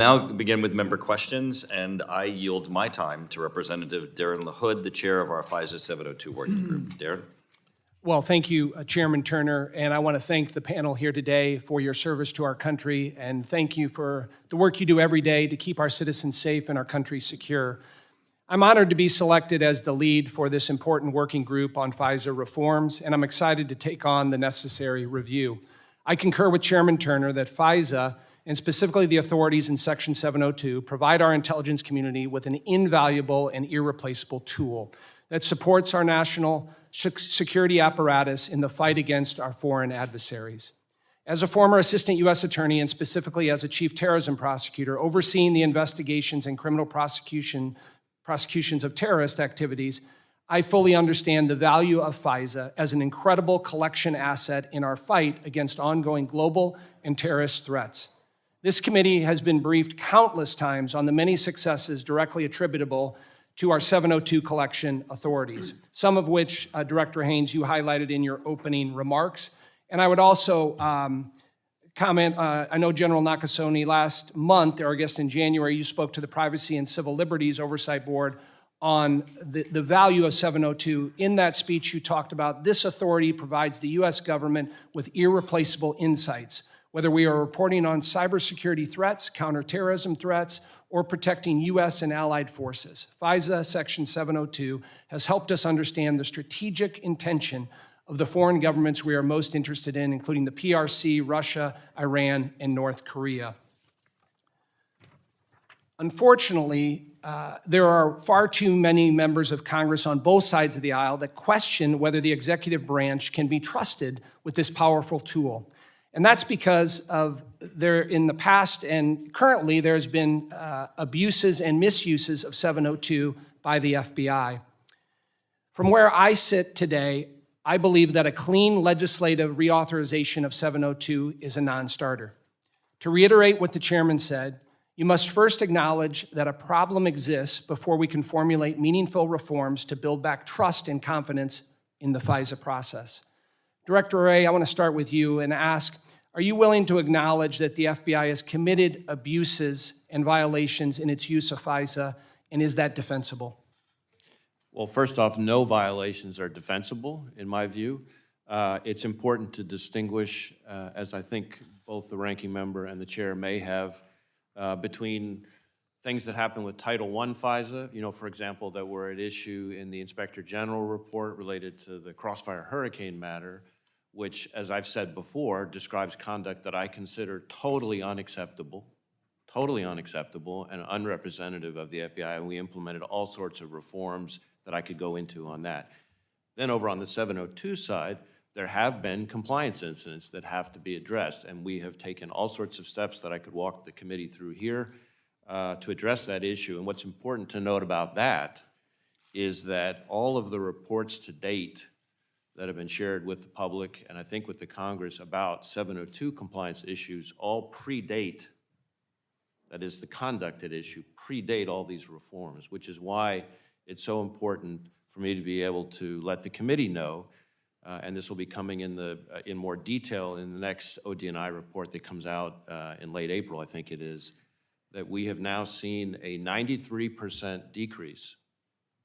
Now begin with member questions, and I yield my time to Representative Darin LaHood, the chair of our FISA 702 working group. Darin? Well, thank you, Chairman Turner, and I want to thank the panel here today for your service to our country, and thank you for the work you do every day to keep our citizens safe and our country secure. I'm honored to be selected as the lead for this important working group on FISA reforms, and I'm excited to take on the necessary review. I concur with Chairman Turner that FISA, and specifically the authorities in Section 702, provide our intelligence community with an invaluable and irreplaceable tool that supports our national security apparatus in the fight against our foreign adversaries. As a former assistant U.S. attorney, and specifically as a chief terrorism prosecutor, overseeing the investigations and criminal prosecutions of terrorist activities, I fully understand the value of FISA as an incredible collection asset in our fight against ongoing global and terrorist threats. This committee has been briefed countless times on the many successes directly attributable to our 702 collection authorities, some of which, Director Haynes, you highlighted in your opening remarks. And I would also comment, I know General Nakasone last month, or I guess in January, you spoke to the Privacy and Civil Liberties Oversight Board on the value of 702. In that speech, you talked about this authority provides the U.S. government with irreplaceable insights, whether we are reporting on cybersecurity threats, counterterrorism threats, or protecting U.S. and allied forces. FISA Section 702 has helped us understand the strategic intention of the foreign governments we are most interested in, including the PRC, Russia, Iran, and North Korea. Unfortunately, there are far too many members of Congress on both sides of the aisle that question whether the executive branch can be trusted with this powerful tool. And that's because of in the past and currently there's been abuses and misuses of 702 by the FBI. From where I sit today, I believe that a clean legislative reauthorization of 702 is a non-starter. To reiterate what the chairman said, you must first acknowledge that a problem exists before we can formulate meaningful reforms to build back trust and confidence in the FISA process. Director Wray, I want to start with you and ask, are you willing to acknowledge that the FBI has committed abuses and violations in its use of FISA, and is that defensible? Well, first off, no violations are defensible, in my view. It's important to distinguish, as I think both the ranking member and the chair may have, between things that happen with Title I FISA, for example, that were at issue in the Inspector General report related to the Crossfire Hurricane matter, which, as I've said before, describes conduct that I consider totally unacceptable and unrepresentative of the FBI, and we implemented all sorts of reforms that I could go into on that. Then over on the 702 side, there have been compliance incidents that have to be addressed, and we have taken all sorts of steps that I could walk the committee through here to address that issue. And what's important to note about that is that all of the reports to date that have been shared with the public and I think with the Congress about 702 compliance issues all predate, that is the conduct at issue, predate all these reforms, which is why it's so important for me to be able to let the committee know, and this will be coming in more detail in the next OD&I report that comes out in late April, I think it is, that we have now seen a 93% decrease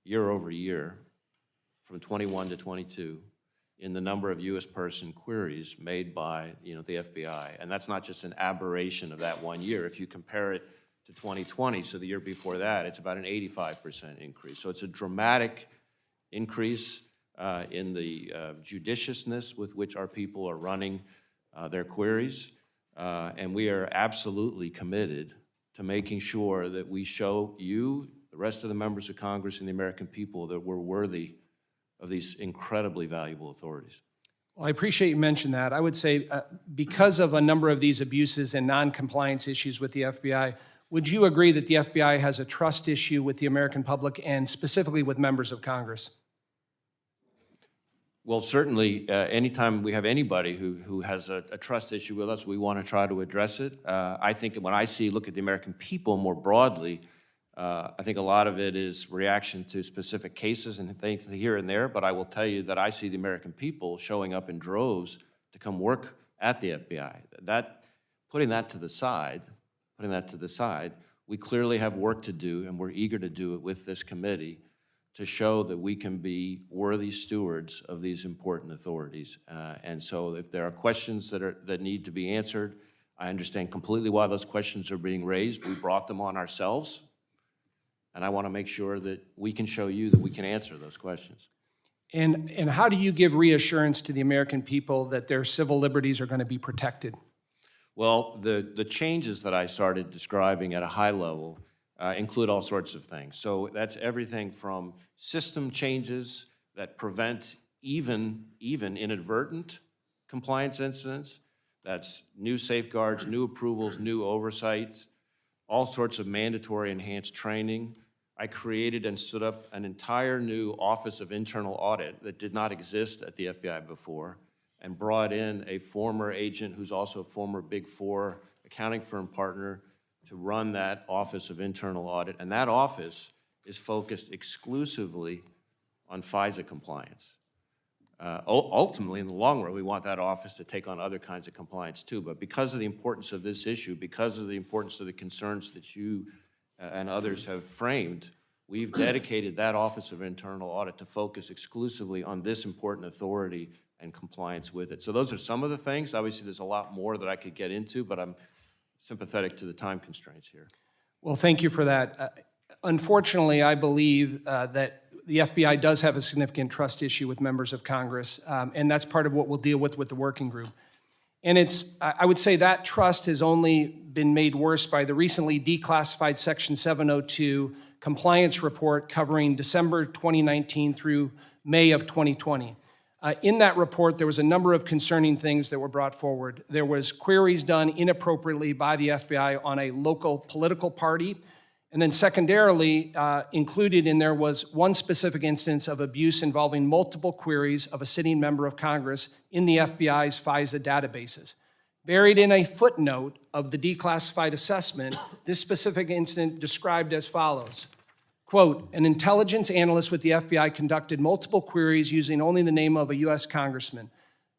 year over year from 21 to 22 in the number of U.S. person queries made by the FBI. And that's not just an aberration of that 1 year. If you compare it to 2020, so the year before that, it's about an 85% increase. So it's a dramatic increase in the judiciousness with which our people are running their queries. And we are absolutely committed to making sure that we show you, the rest of the members of Congress and the American people, that we're worthy of these incredibly valuable authorities. Well, I appreciate you mentioned that. I would say because of a number of these abuses and non-compliance issues with the FBI, would you agree that the FBI has a trust issue with the American public and specifically with members of Congress? Well, certainly, anytime we have anybody who has a trust issue with us, we want to try to address it. I think when I look at the American people more broadly, I think a lot of it is reaction to specific cases and things here and there, but I will tell you that I see the American people showing up in droves to come work at the FBI. Putting that to the side, putting that to the side, we clearly have work to do, and we're eager to do it with this committee to show that we can be worthy stewards of these important authorities. And so if there are questions that need to be answered, I understand completely why those questions are being raised. We brought them on ourselves, and I want to make sure that we can show you that we can answer those questions. And how do you give reassurance to the American people that their civil liberties are going to be protected? Well, the changes that I started describing at a high level include all sorts of things. So that's everything from system changes that prevent even inadvertent compliance incidents. That's new safeguards, new approvals, new oversights, all sorts of mandatory enhanced training. I created and stood up an entire new Office of Internal Audit that did not exist at the FBI before, and brought in a former agent who's also a former Big Four accounting firm partner to run that Office of Internal Audit. And that office is focused exclusively on FISA compliance. Ultimately, in the long run, we want that office to take on other kinds of compliance too. But because of the importance of this issue, because of the importance of the concerns that you and others have framed, we've dedicated that Office of Internal Audit to focus exclusively on this important authority and compliance with it. So those are some of the things. Obviously, there's a lot more that I could get into, but I'm sympathetic to the time constraints here. Well, thank you for that. Unfortunately, I believe that the FBI does have a significant trust issue with members of Congress, and that's part of what we'll deal with the working group. And I would say that trust has only been made worse by the recently declassified Section 702 compliance report covering December 2019 through May of 2020. In that report, there was a number of concerning things that were brought forward. There was queries done inappropriately by the FBI on a local political party. And then secondarily, included in there was one specific instance of abuse involving multiple queries of a sitting member of Congress in the FBI's FISA databases. Buried in a footnote of the declassified assessment, this specific incident described as follows. Quote, an intelligence analyst with the FBI conducted multiple queries using only the name of a U.S. congressman.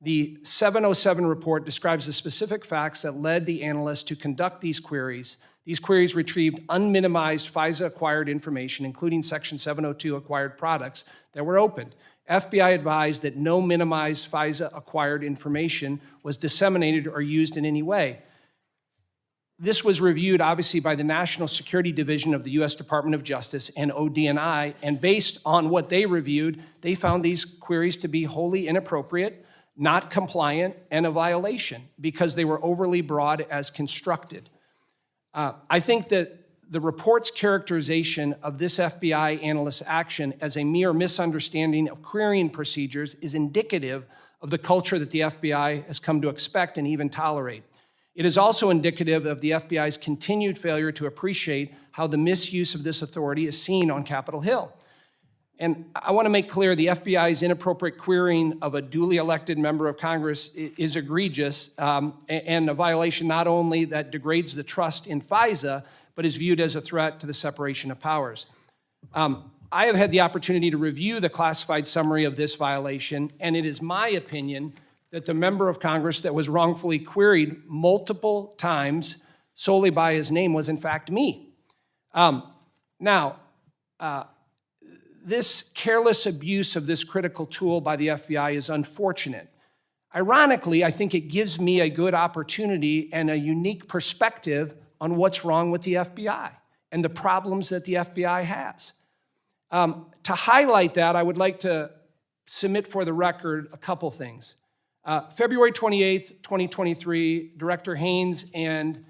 The 707 report describes the specific facts that led the analyst to conduct these queries. These queries retrieved unminimized FISA-acquired information, including Section 702 acquired products that were opened. FBI advised that no minimized FISA-acquired information was disseminated or used in any way. This was reviewed, obviously, by the National Security Division of the U.S. Department of Justice and ODNI, and based on what they reviewed, they found these queries to be wholly inappropriate, not compliant, and a violation because they were overly broad as constructed. I think that the report's characterization of this FBI analyst's action as a mere misunderstanding of querying procedures is indicative of the culture that the FBI has come to expect and even tolerate. It is also indicative of the FBI's continued failure to appreciate how the misuse of this authority is seen on Capitol Hill. And I want to make clear the FBI's inappropriate querying of a duly elected member of Congress is egregious and a violation not only that degrades the trust in FISA, but is viewed as a threat to the separation of powers. I have had the opportunity to review the classified summary of this violation, and it is my opinion that the member of Congress that was wrongfully queried multiple times solely by his name was in fact me. This careless abuse of this critical tool by the FBI is unfortunate. Ironically, I think it gives me a good opportunity and a unique perspective on what's wrong with the FBI and the problems that the FBI has. To highlight that, I would like to submit for the record a couple things. February 28th, 2023, Director Haynes and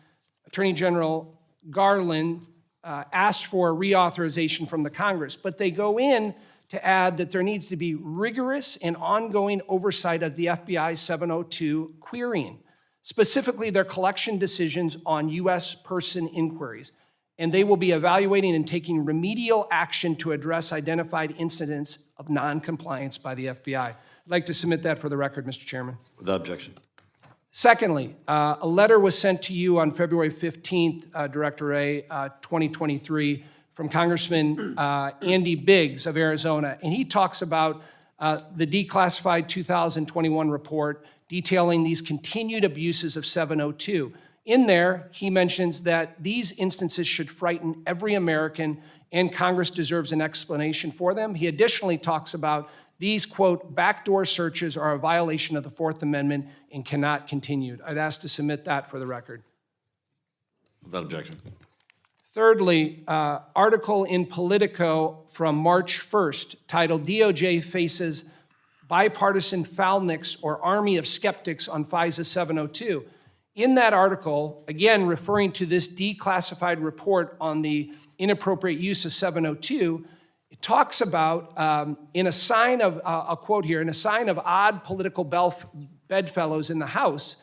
Attorney General Garland asked for a reauthorization from the Congress, but they go in to add that there needs to be rigorous and ongoing oversight of the FBI's 702 querying, specifically their collection decisions on U.S. person inquiries. And they will be evaluating and taking remedial action to address identified incidents of noncompliance by the FBI. I'd like to submit that for the record, Mr. Chairman. Without objection. Secondly, a letter was sent to you on February 15th, Director A, 2023, from Congressman Andy Biggs of Arizona, and he talks about the declassified 2021 report detailing these continued abuses of 702. In there, he mentions that these instances should frighten every American, and Congress deserves an explanation for them. He additionally talks about these, quote, backdoor searches are a violation of the Fourth Amendment and cannot continue. I'd ask to submit that for the record. Without objection. Thirdly, article in Politico from March 1st titled DOJ Faces Bipartisan Foulniks or Army of Skeptics on FISA 702. In that article, again referring to this declassified report on the inappropriate use of 702, it talks about, in a sign of, I'll quote here, in a sign of odd political bedfellows in the House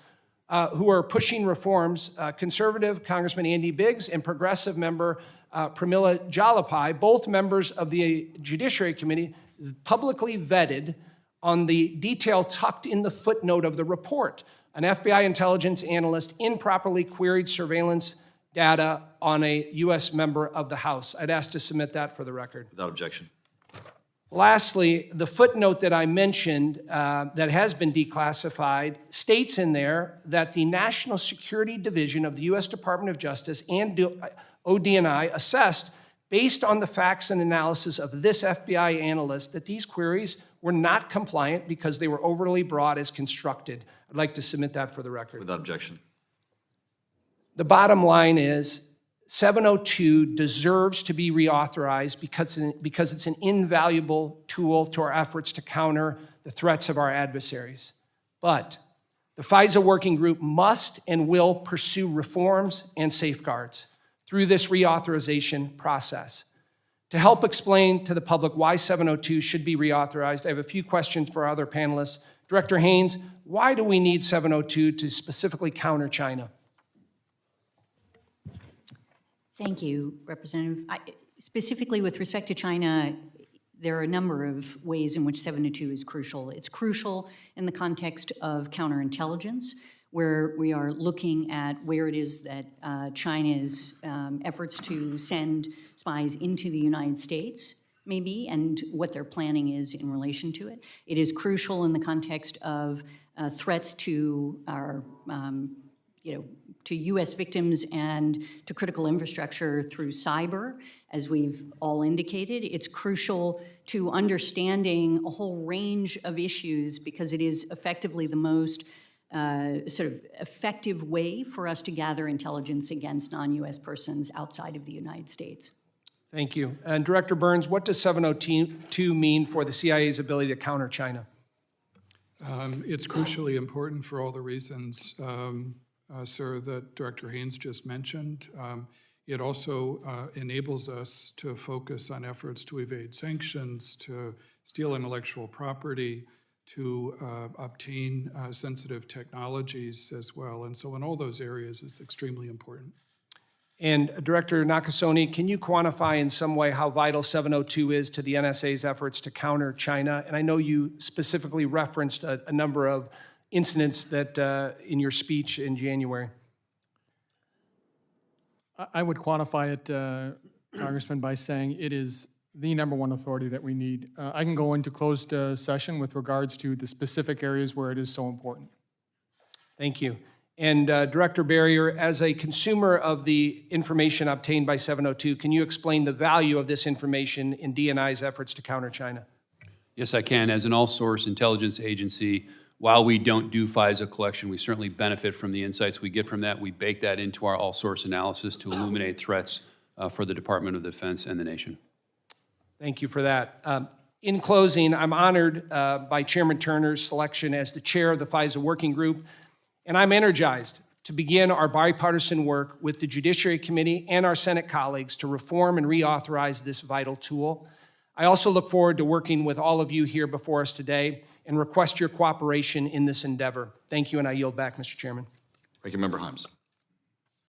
who are pushing reforms, conservative Congressman Andy Biggs and progressive member Pramila Jalapai, both members of the Judiciary Committee, publicly vetted on the detail tucked in the footnote of the report. An FBI intelligence analyst improperly queried surveillance data on a U.S. member of the House. I'd ask to submit that for the record. Without objection. Lastly, the footnote that I mentioned that has been declassified states in there that the National Security Division of the U.S. Department of Justice and ODNI assessed, based on the facts and analysis of this FBI analyst, that these queries were not compliant because they were overly broad as constructed. I'd like to submit that for the record. Without objection. The bottom line is 702 deserves to be reauthorized because it's an invaluable tool to our efforts to counter the threats of our adversaries. But the FISA working group must and will pursue reforms and safeguards through this reauthorization process. To help explain to the public why 702 should be reauthorized, I have a few questions for our other panelists. Director Haynes, why do we need 702 to specifically counter China? Thank you, Representative. Specifically with respect to China, there are a number of ways in which 702 is crucial. It's crucial in the context of counterintelligence, where we are looking at where it is that China's efforts to send spies into the United States maybe, and what their planning is in relation to it. It is crucial in the context of threats to our, to U.S. victims and to critical infrastructure through cyber, as we've all indicated. It's crucial to understanding a whole range of issues because it is effectively the most sort of effective way for us to gather intelligence against non-U.S. persons outside of the United States. Thank you. And Director Burns, what does 702 mean for the CIA's ability to counter China? It's crucially important for all the reasons, sir, that Director Haynes just mentioned. It also enables us to focus on efforts to evade sanctions, to steal intellectual property, to obtain sensitive technologies as well. And so in all those areas, it's extremely important. And Director Nakasone, can you quantify in some way how vital 702 is to the NSA's efforts to counter China? And I know you specifically referenced a number of incidents that in your speech in January. I would quantify it, Congressman, by saying it is the number one authority that we need. I can go into closed session with regards to the specific areas where it is so important. Thank you. And Director Barrier, as a consumer of the information obtained by 702, can you explain the value of this information in DNI's efforts to counter China? Yes, I can. As an all-source intelligence agency, while we don't do FISA collection, we certainly benefit from the insights we get from that. We bake that into our all-source analysis to illuminate threats for the Department of Defense and the nation. Thank you for that. In closing, I'm honored by Chairman Turner's selection as the chair of the FISA Working Group, and I'm energized to begin our bipartisan work with the Judiciary Committee and our Senate colleagues to reform and reauthorize this vital tool. I also look forward to working with all of you here before us today and request your cooperation in this endeavor. Thank you, and I yield back, Mr. Chairman. Ranking Member Himes.